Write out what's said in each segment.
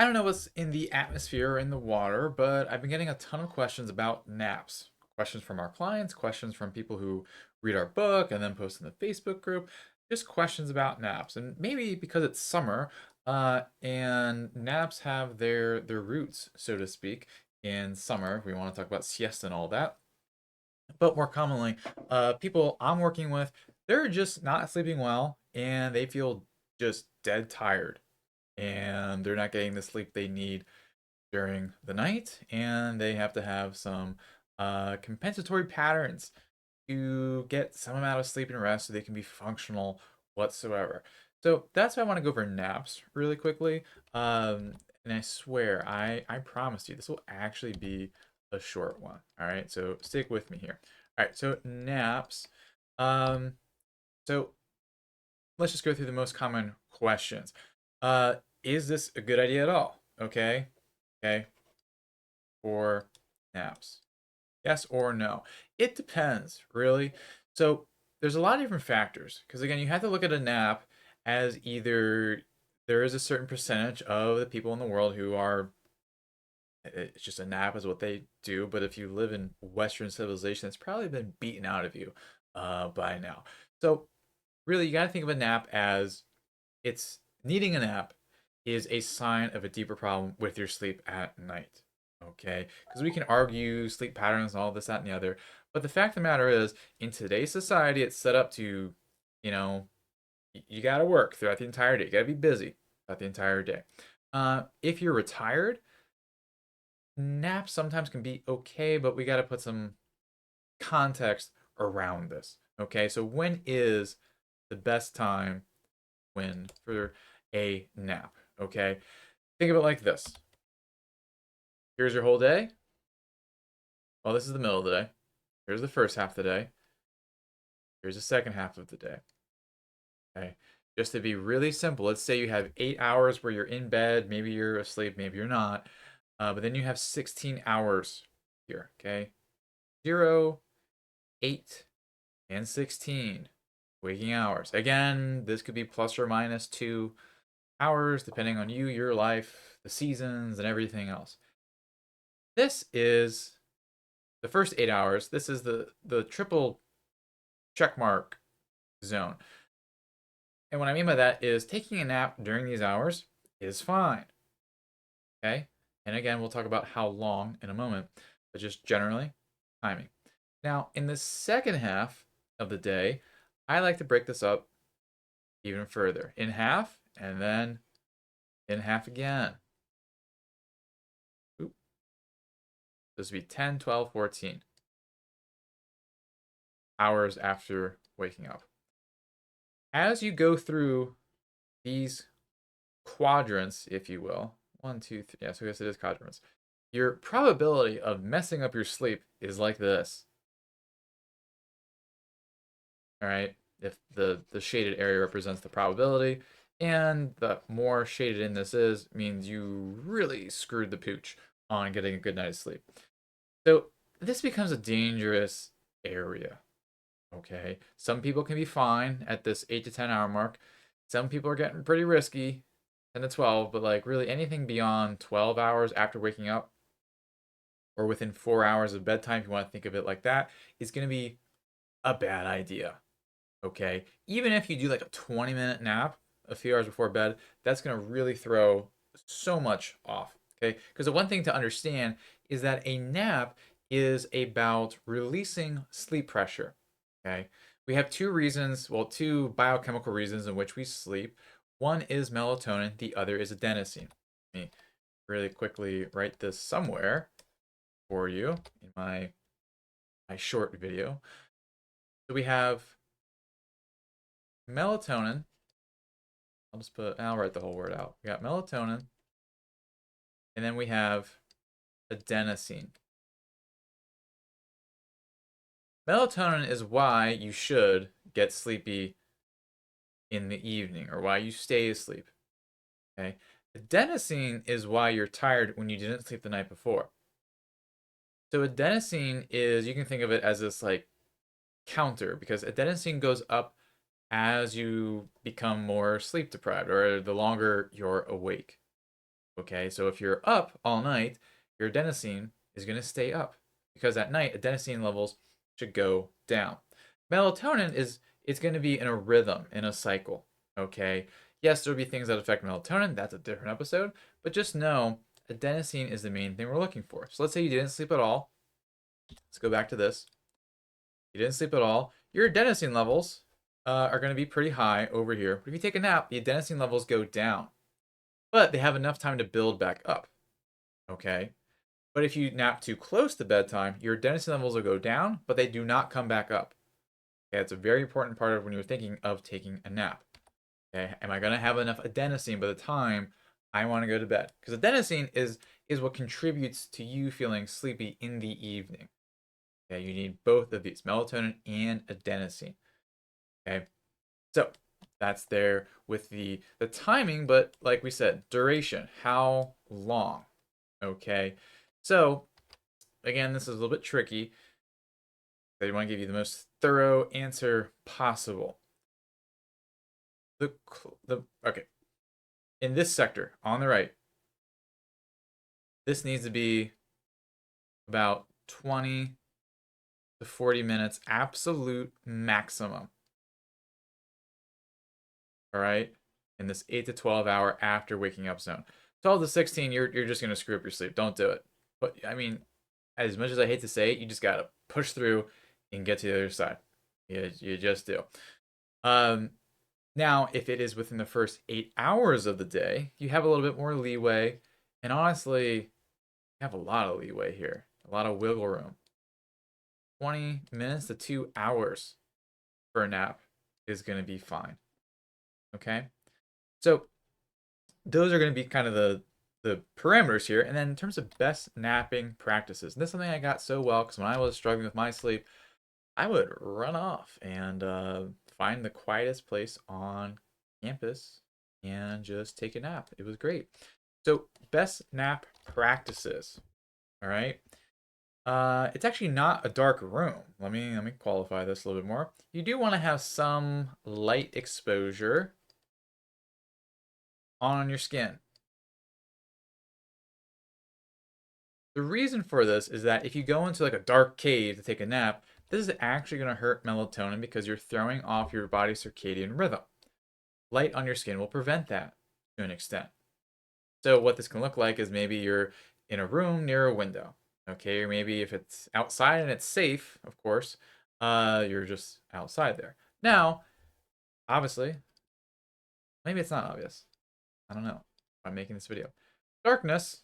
I don't know what's in the atmosphere or in the water, but I've been getting a ton of questions about naps. Questions from our clients, questions from people who read our book and then post in the Facebook group. Just questions about naps. And maybe because it's summer, and naps have their roots, so to speak, in summer. We want to talk about siesta and all that. But more commonly, people I'm working with, they're just not sleeping well and they feel just dead tired and they're not getting the sleep they need during the night, and they have to have some compensatory patterns to get some amount of sleep and rest so they can be functional whatsoever. So that's why I want to go over naps really quickly. And I swear, I promise you, this will actually be a short one. All right, so stick with me here. All right, so naps. Um, so let's just go through the most common questions. Is this a good idea at all? Okay. Okay. Or naps? Yes or no? It depends, really. So there's a lot of different factors because again, you have to look at a nap as either there is a certain percentage of the people in the world who are it's just a nap is what they do, but if you live in Western civilization, it's probably been beaten out of you by now. So really, you got to think of a nap as it's needing a nap is a sign of a deeper problem with your sleep at night. Okay? Because we can argue sleep patterns and all this, that, and the other. But the fact of the matter is, in today's society, it's set up to, you know, you got to work throughout the entire day. You got to be busy throughout the entire day. If you're retired, naps sometimes can be okay, but we got to put some context around this. Okay? So when is the best time when for a nap? Okay? Think of it like this. Here's your whole day. Well, this is the middle of the day. Here's the first half of the day. Here's the second half of the day. Okay. Just to be really simple, let's say you have 8 hours where you're in bed. Maybe you're asleep, maybe you're not. But then you have 16 hours here. Okay. 0, 8, and 16 waking hours. Again, this could be plus or minus 2 hours, depending on you, your life, the seasons, and everything else. This is the first 8 hours. This is the triple check mark zone. And what I mean by that is taking a nap during these hours is fine. Okay? And again, we'll talk about how long in a moment, but just generally, timing. Now, in the second half of the day, I like to break this up even further in half and then in half again. Oop. This would be 10, 12, 14 hours after waking up. As you go through these quadrants, if you will, one, two, three, yeah, so I guess it is quadrants. Your probability of messing up your sleep is like this. All right. If the shaded area represents the probability, and the more shaded in this is, means you really screwed the pooch on getting a good night's sleep. So this becomes a dangerous area. Okay. Some people can be fine at this 8 to 10 hour mark. Some people are getting pretty risky, 10 to 12, but like really anything beyond 12 hours after waking up or within 4 hours of bedtime, if you want to think of it like that, is going to be a bad idea. Okay. Even if you do like a 20-minute nap a few hours before bed, that's going to really throw so much off. Okay. Because the one thing to understand is that a nap is about releasing sleep pressure. Okay. We have two reasons, well, two biochemical reasons in which we sleep. One is melatonin, the other is adenosine. Let me really quickly write this somewhere for you in my short video. So we have melatonin. I'll write the whole word out. We got melatonin, and then we have adenosine. Melatonin is why you should get sleepy in the evening or why you stay asleep. Okay. Adenosine is why you're tired when you didn't sleep the night before. So adenosine is, you can think of it as this like counter because adenosine goes up as you become more sleep deprived or the longer you're awake. Okay, so if you're up all night, your adenosine is going to stay up because at night adenosine levels should go down. Melatonin is it's going to be in a rhythm, in a cycle. Okay, yes, there'll be things that affect melatonin. That's a different episode, but just know adenosine is the main thing we're looking for. So let's say you didn't sleep at all. Let's go back to this. You didn't sleep at all. Your adenosine levels are going to be pretty high over here. But if you take a nap, the adenosine levels go down, but they have enough time to build back up. Okay. But if you nap too close to bedtime, your adenosine levels will go down, but they do not come back up. Okay, it's a very important part of when you're thinking of taking a nap. Okay, am I gonna have enough adenosine by the time I want to go to bed? Because adenosine is what contributes to you feeling sleepy in the evening. Okay, you need both of these, melatonin and adenosine. Okay, so that's there with the timing, but like we said, duration, how long? Okay, so again, this is a little bit tricky. They want to give you the most thorough answer possible. The okay, in this sector on the right, this needs to be about 20 to 40 minutes, absolute maximum. All right, in this 8 to 12 hour after waking up zone. 12 to 16, you're just gonna screw up your sleep. Don't do it. But I mean, as much as I hate to say it, you just gotta push through and get to the other side. You just do. Um, Now, if it is within the first 8 hours of the day, you have a little bit more leeway. And honestly, you have a lot of leeway here, a lot of wiggle room. 20 minutes to 2 hours for a nap is going to be fine. Okay. So those are going to be kind of the parameters here. And then in terms of best napping practices, and this is something I got so well because when I was struggling with my sleep, I would run off and find the quietest place on campus and just take a nap. It was great. So, best nap practices. All right. It's actually not a dark room. Let me qualify this a little bit more. You do want to have some light exposure on your skin. The reason for this is that if you go into like a dark cave to take a nap, this is actually going to hurt melatonin because you're throwing off your body's circadian rhythm. Light on your skin will prevent that to an extent. So what this can look like is maybe you're in a room near a window, okay? Or maybe if it's outside and it's safe, of course, you're just outside there. Now, obviously, maybe it's not obvious. I don't know. I'm making this video. Darkness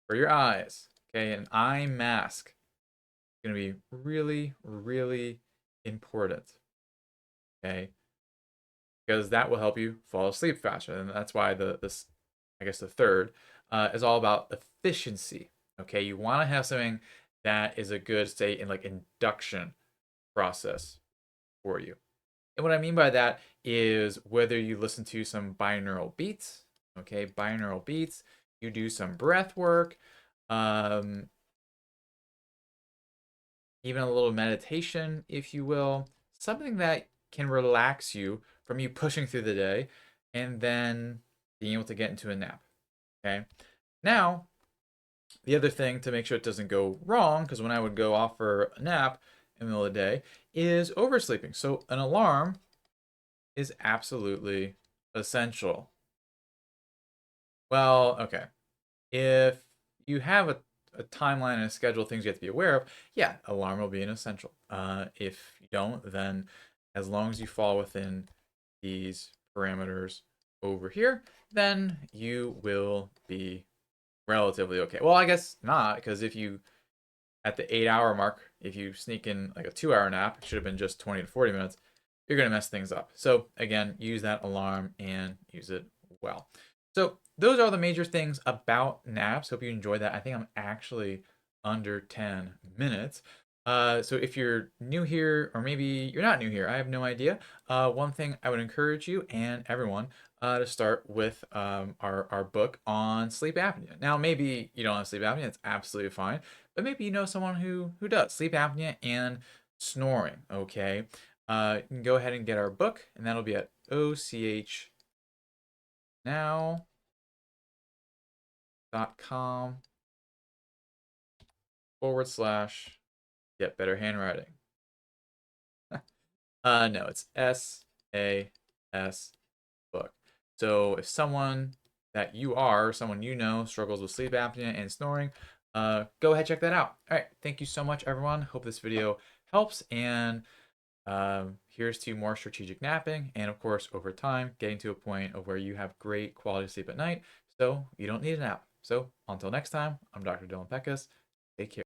for your eyes, okay? An eye mask is going to be really, really important, okay? Because that will help you fall asleep faster, and that's why this I guess the third is all about efficiency. Okay, you want to have something that is a good, say, in like induction process for you. And what I mean by that is whether you listen to some binaural beats, okay, binaural beats, you do some breath work, um, even a little meditation, if you will, something that can relax you from you pushing through the day and then being able to get into a nap. Okay. Now, the other thing to make sure it doesn't go wrong, because when I would go off for a nap in the middle of the day, is oversleeping. So an alarm is absolutely essential. Well, okay. If you have a timeline and a schedule of things you have to be aware of, yeah, alarm will be an essential. If you don't, then as long as you fall within these parameters over here, then you will be relatively okay. Well, I guess not, because if you at the 8 hour mark, if you sneak in like a 2 hour nap, it should have been just 20 to 40 minutes, you're going to mess things up. So, again, use that alarm and use it well. So, those are the major things about naps. Hope you enjoyed that. I think I'm actually under 10 minutes. So, if you're new here, or maybe you're not new here, I have no idea. One thing I would encourage you and everyone to start with our book on sleep apnea. Now, maybe you don't have sleep apnea, it's absolutely fine, but maybe you know someone who does sleep apnea and snoring. Okay, you can go ahead and get our book, and that'll be at OCH now. get better handwriting. No, it's SAS book. So if someone that you are, someone you know, struggles with sleep apnea and snoring, go ahead, check that out. All right, thank you so much, everyone. Hope this video helps, and here's to more strategic napping, and of course, over time, getting to a point of where you have great quality sleep at night, so you don't need a nap. So until next time, I'm Dr. Dylan Peckus. Take care.